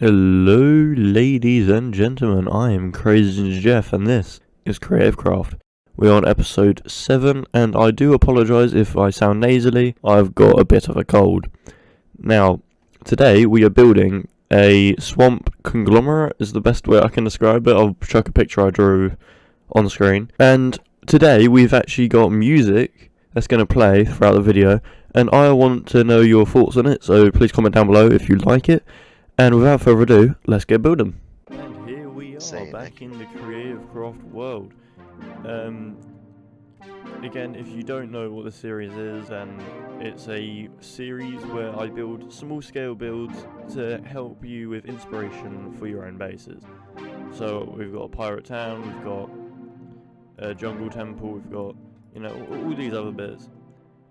Hello, ladies and gentlemen. I am CrazyGingerJeff, and this is CreativeCraft. We're on episode 7, and I do apologise if I sound nasally. I've got a bit of a cold. Now, today we are building a swamp conglomerate, is the best way I can describe it. I'll chuck a picture I drew on the screen. And today we've actually got music that's going to play throughout the video, and I want to know your thoughts on it, so please comment down below if you like it. And without further ado, let's get building. And here we are, back in the CreativeCraft world. Again, if you don't know what the series is, it's a series where I build small-scale builds to help you with inspiration for your own bases. So we've got a pirate town, we've got a jungle temple, we've got, all these other bits.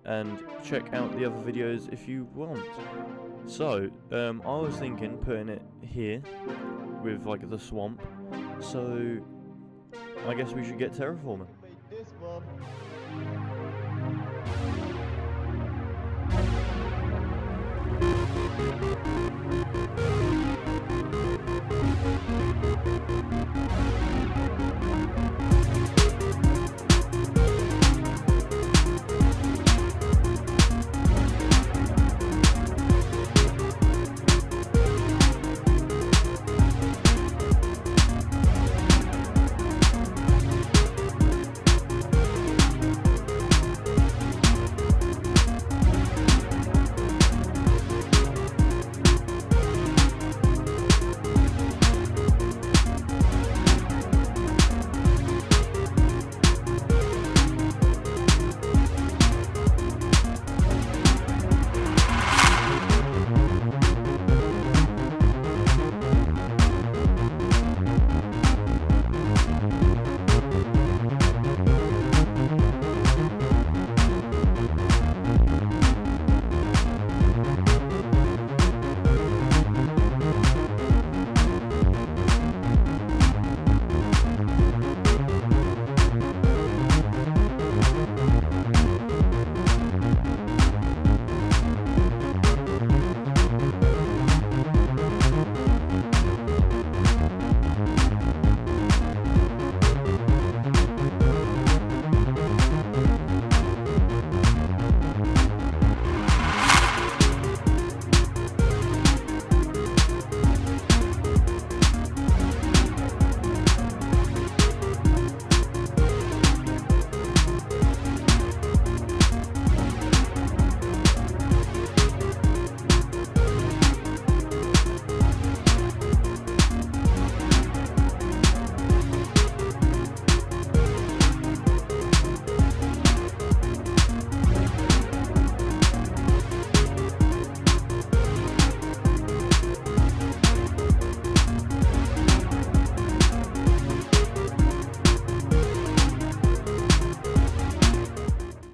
And check out the other videos if you want. So, I was thinking putting it here with like the swamp. So, I guess we should get terraforming.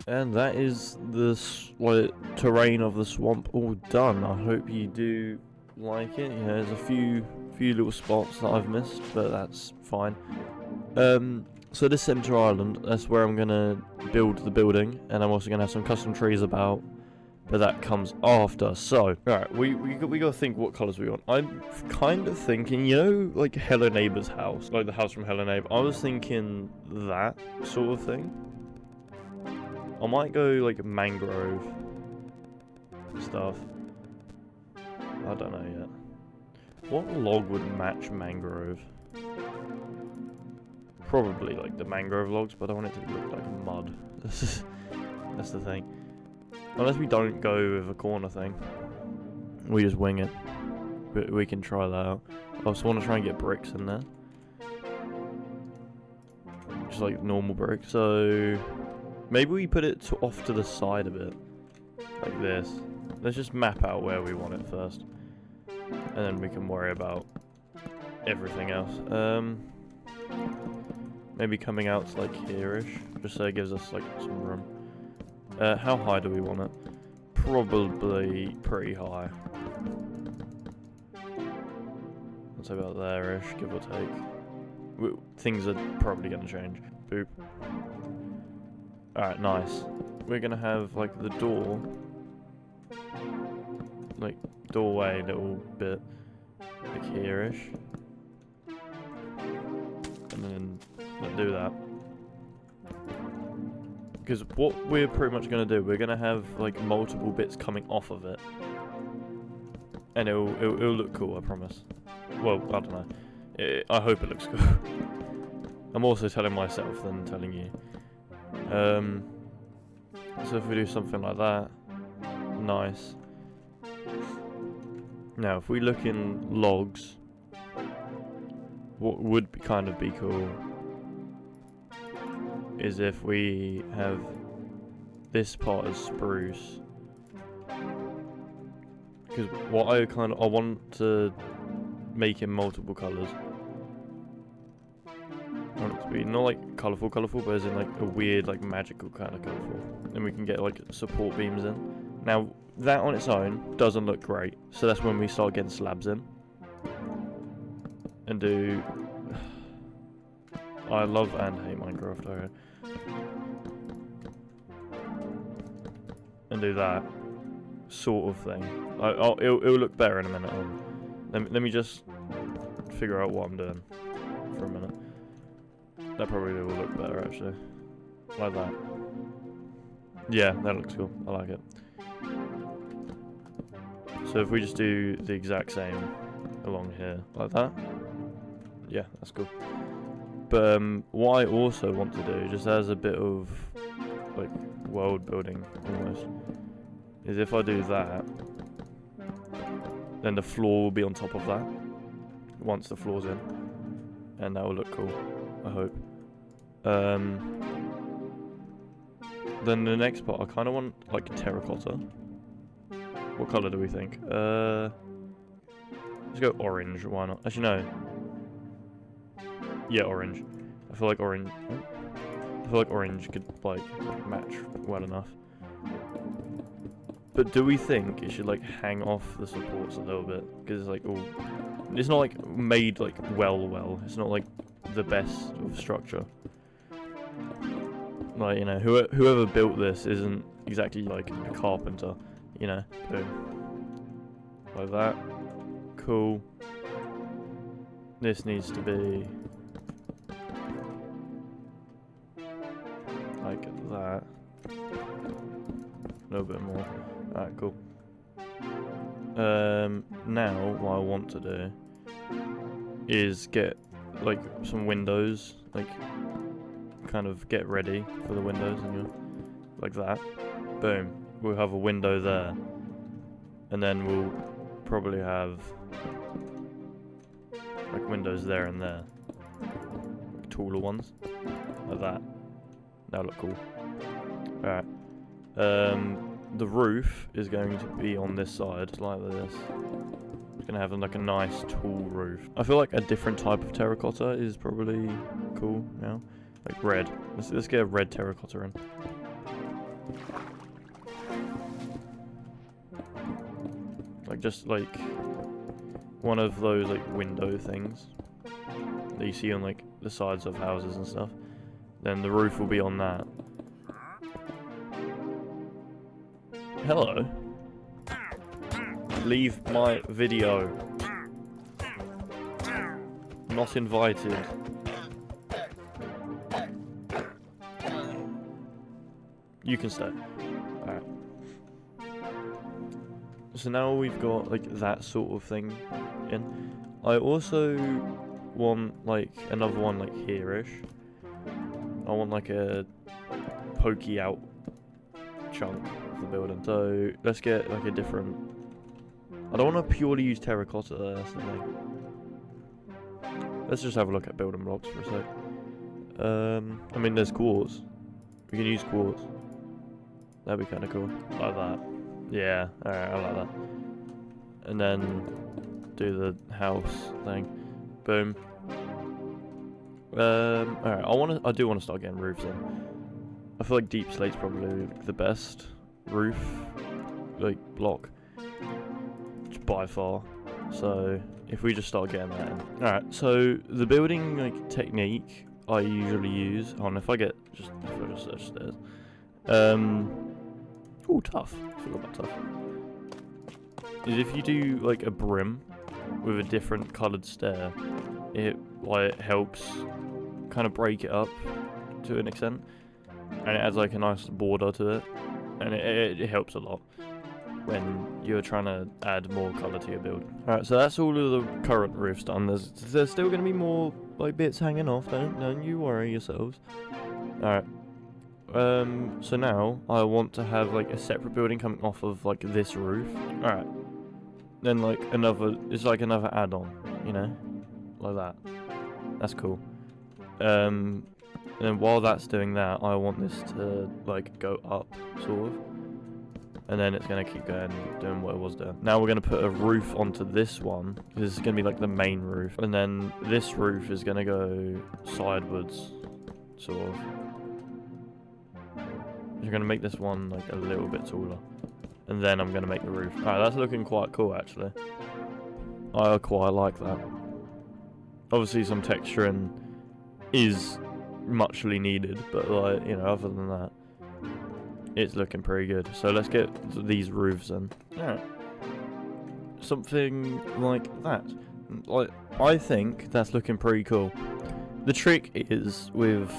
And that is the terrain of the swamp all done. I hope you do like it. There's a few little spots that I've missed, but that's fine. So this center island, that's where I'm gonna build the building, and I'm also gonna have some custom trees about, but that comes after. So, alright, we gotta think what colors we want. I'm kind of thinking, like Hello Neighbour's house, like the house from Hello Neighbour. I was thinking that sort of thing. I might go like mangrove stuff. I don't know yet. What log would match mangrove? Probably like the mangrove logs, but I want it to look like mud. That's the thing. Unless we don't go with a corner thing. We just wing it. But we can try that out. I also want to try and get bricks in there. Just like normal bricks. So maybe we put it off to the side a bit, like this. Let's just map out where we want it first, and then we can worry about everything else. Maybe coming out to like here-ish, just so it gives us like some room. How high do we want it? Probably pretty high. Let's say about there-ish, give or take. Things are probably going to change. Boop. Alright, nice. We're gonna have, like, the door. Like, doorway little bit. like here-ish. And then do that. Because what we're pretty much going to do, we're going to have like multiple bits coming off of it. And it'll look cool, I promise. Well, I don't know. I hope it looks cool. I'm also telling myself than telling you. So if we do something like that, nice. Now, if we look in logs, what would kind of be cool is if we have this part as spruce. Because what I want to make in multiple colours. I want it to be not like colourful, but as in like a weird, like magical kind of colourful. Then we can get like support beams in. Now that on its own doesn't look great, so that's when we start getting slabs in. And do. I love and hate Minecraft. Okay. And do that sort of thing. It'll look better in a minute. Let me just figure out what I'm doing for a minute. That probably will look better actually. Like that. Yeah, that looks cool. I like it. So if we just do the exact same along here, like that. Yeah, that's cool. But what I also want to do, just as a bit of like world building almost, is if I do that, then the floor will be on top of that once the floor's in, and that will look cool, I hope. Then the next part, I kind of want like terracotta. What colour do we think? Let's go orange. Why not? Actually, no. Yeah, orange. I feel like orange. I feel like orange could like match well enough. But do we think it should like hang off the supports a little bit? Because it's like all. It's not like made like well. It's not like the best of structure. Like, you know, whoever built this isn't exactly like a carpenter, you know. Boom. Like that. Cool. This needs to be like that. A little bit more. Alright, cool. Now what I want to do is get like some windows, like kind of get ready for the windows, and you like that. Boom. We'll have a window there, and then we'll probably have like windows there and there, like taller ones, like that. That'll look cool. Alright. The roof is going to be on this side, like this. It's gonna have like a nice tall roof. I feel like a different type of terracotta is probably cool now. Like red. Let's get a red terracotta in. Like just like one of those like window things that you see on like the sides of houses and stuff. Then the roof will be on that. Hello. Leave my video. Not invited. You can stay. Alright. So now we've got like that sort of thing in. I also want like another one like here-ish. I want like a pokey out chunk of the building. So let's get like a different. I don't want to purely use terracotta there, that's the thing. Let's just have a look at building blocks for a sec. I mean there's quartz. We can use quartz. That'd be kind of cool. Like that. Yeah, alright, I like that. And then do the house thing. Boom. Alright, I do want to start getting roofs in. I feel like deep slate's probably the best roof, like, block. Just by far. So, if we just start getting that in. Alright, so the building, like, technique I usually use, if I just search stairs. Oh, tough. I forgot about tough. Is if you do like a brim with a different coloured stair, it helps kind of break it up to an extent, and it adds like a nice border to it, and it helps a lot when you're trying to add more colour to your build. Alright, so that's all of the current roofs done. There's still going to be more like bits hanging off, don't you worry yourselves. Alright. So now I want to have like a separate building coming off of like this roof. Alright. Then like it's like another add-on, you know? Like that. That's cool. And then while that's doing that, I want this to like go up, sort of. And then it's going to keep going, doing what it was doing. Now we're going to put a roof onto this one. This is going to be like the main roof. And then this roof is going to go sidewards, sort of. You're going to make this one like a little bit taller. And then I'm going to make the roof. Alright, that's looking quite cool actually. I quite like that. Obviously some texturing is muchly needed, but like, you know, other than that, it's looking pretty good. So let's get these roofs in. Alright. Something like that. Like, I think that's looking pretty cool. The trick is with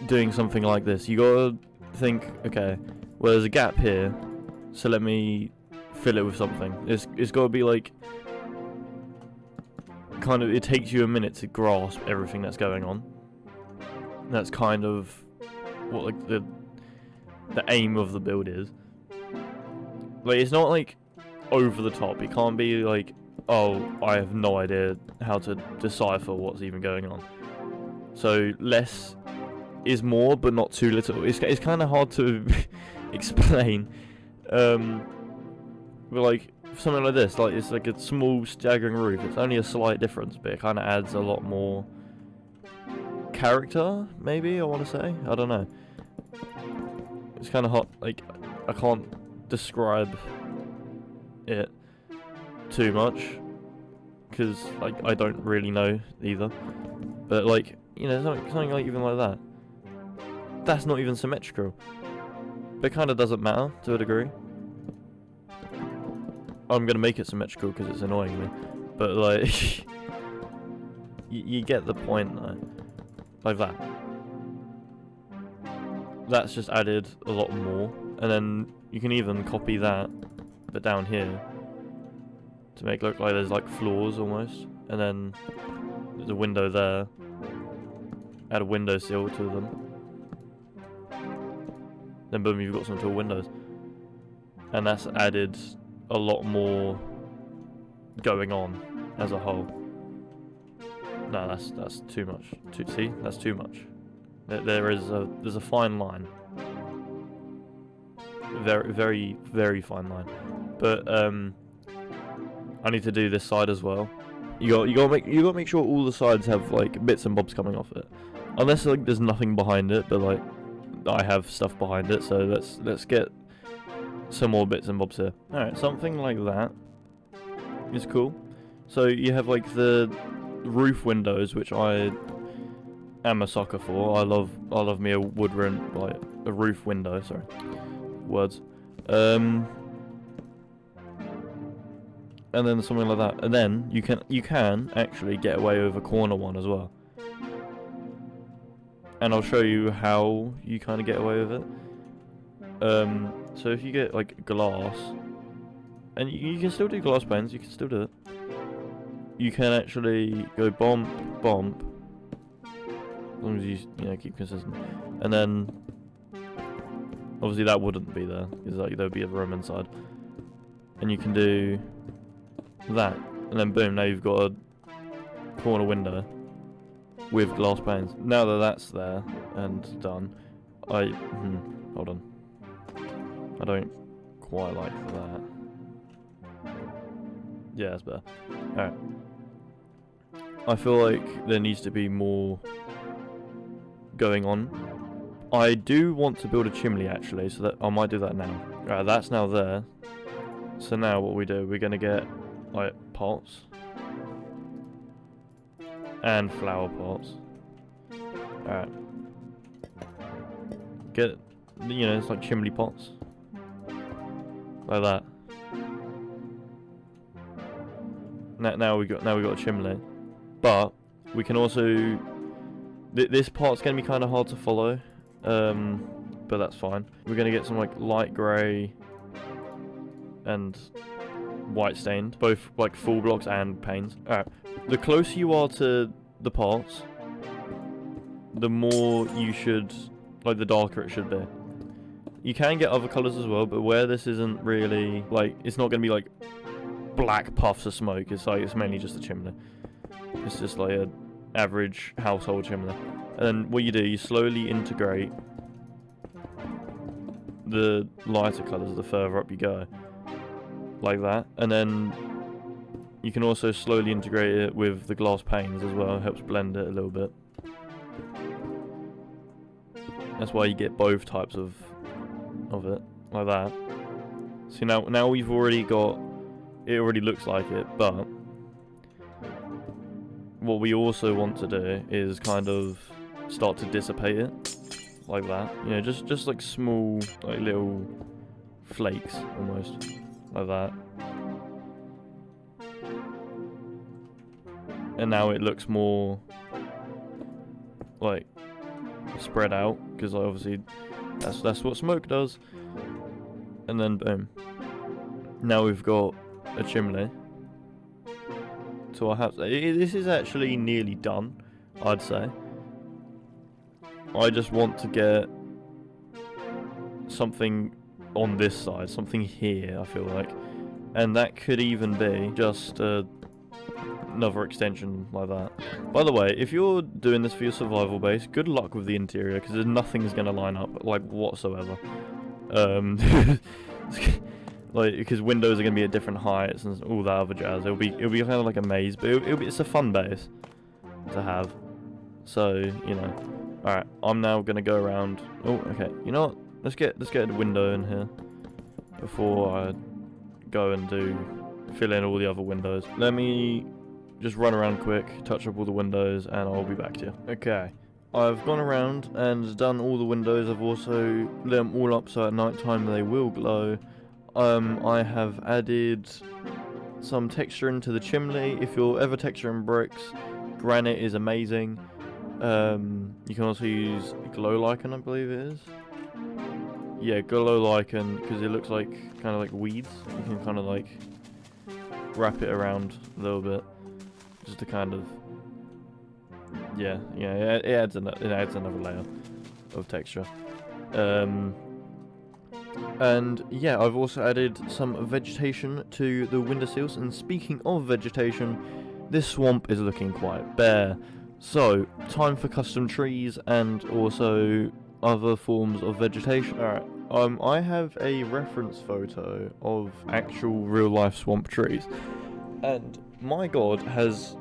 doing something like this, you gotta think, okay, well there's a gap here, so let me fill it with something. It's gotta be like, kind of, it takes you a minute to grasp everything that's going on. That's kind of what like the aim of the build is. Like, it's not like over the top. It can't be like, oh, I have no idea how to decipher what's even going on. So less is more, but not too little. It's kind of hard to explain. But like something like this, like it's like a small staggering roof. It's only a slight difference, but it kind of adds a lot more character. Maybe I want to say. I don't know. It's kind of hot, like, I can't describe it too much, because, like, I don't really know either, but, like, you know, something like even like that, that's not even symmetrical, but it kind of doesn't matter, to a degree. I'm going to make it symmetrical because it's annoying me, but, like, you get the point, though, like that. That's just added a lot more, and then you can even copy that, but down here, to make it look like there's like floors almost, and then there's a window there, add a windowsill to them, then boom, you've got some tall windows, and that's added a lot more going on as a whole. No, that's too much. See, that's too much. There's a fine line, very very fine line, but I need to do this side as well. You gotta make sure all the sides have like bits and bobs coming off it, unless like there's nothing behind it, but like I have stuff behind it, so let's get some more bits and bobs here. All right, something like that is cool. So you have like the roof windows, which I am a sucker for. I love me a like a roof window. Sorry, words. And then something like that, and then you can actually get away with a corner one as well. And I'll show you how you kind of get away with it. So if you get like glass, and you can still do glass panes, you can still do it. You can actually go bump, bump. As long as you keep consistent, and then obviously that wouldn't be there because like there'd be a room inside, and you can do that, and then boom, now you've got a corner window with glass panes. Now that that's there and done, hold on, I don't quite like that. Yeah, that's better. Alright, I feel like there needs to be more going on. I do want to build a chimney actually, so that I might do that now. Alright, that's now there. So now what we do, we're gonna get like pots and flower pots. Alright. Get, it's like chimney pots. Like that. now we got a chimney, but we can also. This part's gonna be kind of hard to follow, but that's fine. We're gonna get some like light grey and white stained, both like full blocks and panes. Alright, the closer you are to the parts, the more you should, like the darker it should be. You can get other colours as well, but where this isn't really, like, it's not going to be like black puffs of smoke, it's mainly just a chimney. It's just like a average household chimney. And then what you do, you slowly integrate the lighter colours the further up you go. Like that. And then you can also slowly integrate it with the glass panes as well. It helps blend it a little bit. That's why you get both types of it, like that. See, now we've already got, it already looks like it, but what we also want to do is kind of start to dissipate it, like that. You know, just like small, like little flakes, almost, like that. And now it looks more like spread out, because obviously that's what smoke does. And then boom, now we've got a chimney to our house. This is actually nearly done, I'd say. I just want to get something on this side, something here, I feel like, and that could even be just another extension like that. By the way, if you're doing this for your survival base, good luck with the interior, because nothing's going to line up, like, whatsoever. Like, because windows are going to be at different heights and all that other jazz. It'll be kind of like a maze, but it's a fun base to have. So, you know. Alright, I'm now going to go around. Oh, okay. You know what? Let's get a window in here before I go and fill in all the other windows. Let me just run around quick, touch up all the windows, and I'll be back to you. Okay, I've gone around and done all the windows. I've also lit them all up so at night time they will glow. I have added some texture into the chimney. If you're ever texturing bricks, granite is amazing. You can also use glow lichen, I believe it is. Yeah, glow lichen, because it looks like kind of like weeds. You can kind of like wrap it around a little bit, just to kind of, yeah, it adds another layer of texture. And yeah, I've also added some vegetation to the windowsills. And speaking of vegetation, this swamp is looking quite bare. So, time for custom trees and also other forms of vegetation. Alright, I have a reference photo of actual real-life swamp trees. And my god, has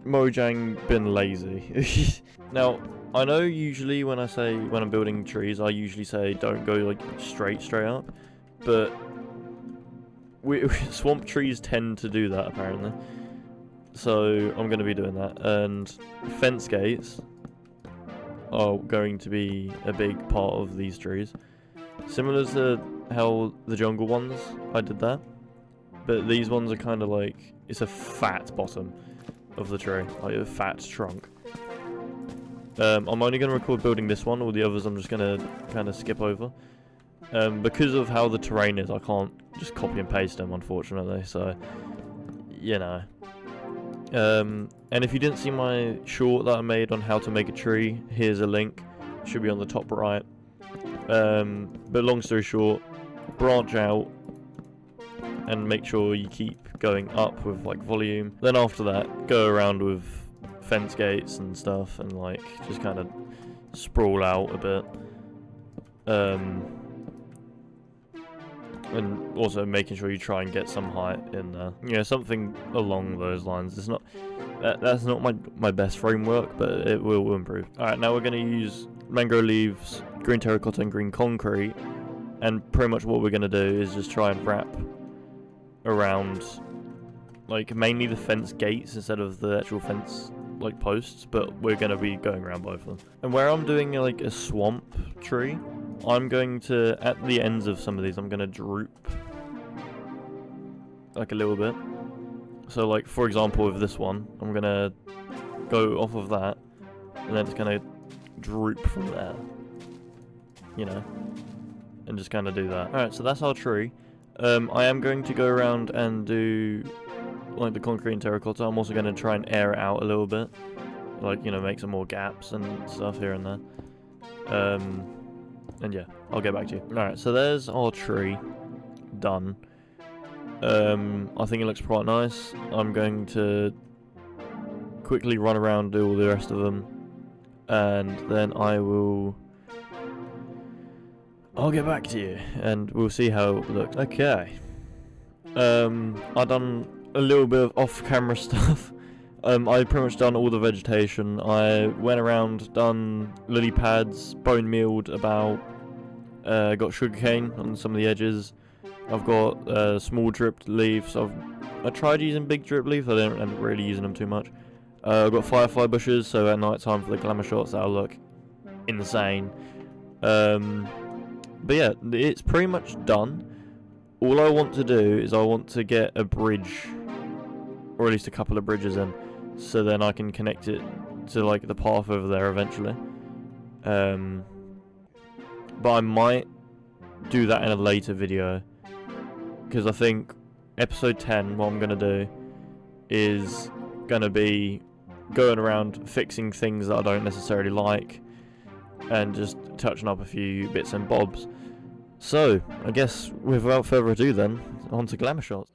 Mojang been lazy. Now, I know usually when I'm building trees, I usually say don't go like straight up, but swamp trees tend to do that apparently. So I'm going to be doing that, and fence gates are going to be a big part of these trees. Similar to how the jungle ones, I did that, but these ones are kind of like, it's a fat bottom of the tree, like a fat trunk. I'm only going to record building this one, all the others I'm just going to kind of skip over. Because of how the terrain is, I can't just copy and paste them, unfortunately, so, you know. And if you didn't see my short that I made on how to make a tree, here's a link. It should be on the top right. But long story short, branch out and make sure you keep going up with like volume. Then after that, go around with fence gates and stuff, and like just kind of sprawl out a bit. And also making sure you try and get some height in there. You know, something along those lines. It's not that's not my best framework, but it will improve. Alright, now we're going to use mango leaves, green terracotta and green concrete, and pretty much what we're going to do is just try and wrap around like mainly the fence gates instead of the actual fence like posts, but we're going to be going around both of them. And where I'm doing like a swamp tree, I'm going to, at the ends of some of these, I'm going to droop like a little bit. So like for example with this one, I'm gonna go off of that, and then it's gonna droop from there, you know, and just kind of do that. Alright, so that's our tree. I am going to go around and do like the concrete and terracotta. I'm also going to try and air it out a little bit, like, you know, make some more gaps and stuff here and there. And yeah, I'll get back to you. Alright, so there's our tree done. I think it looks quite nice. I'm going to quickly run around, do all the rest of them, and then I'll get back to you and we'll see how it looks. Okay. I've done a little bit of off-camera stuff. I pretty much done all the vegetation. I went around, done lily pads, bone mealed about, got sugarcane on some of the edges. I've got small dripped leaves. I tried using big drip leaves, I didn't end up really using them too much. I've got firefly bushes, so at night time for the glamour shots that'll look insane. But yeah, it's pretty much done. All I want to do is I want to get a bridge, or at least a couple of bridges in, so then I can connect it to like the path over there eventually. But I might do that in a later video, because I think episode 10, what I'm going to do is going to be going around fixing things that I don't necessarily like, and just touching up a few bits and bobs. So, I guess without further ado then, on to glamour shots.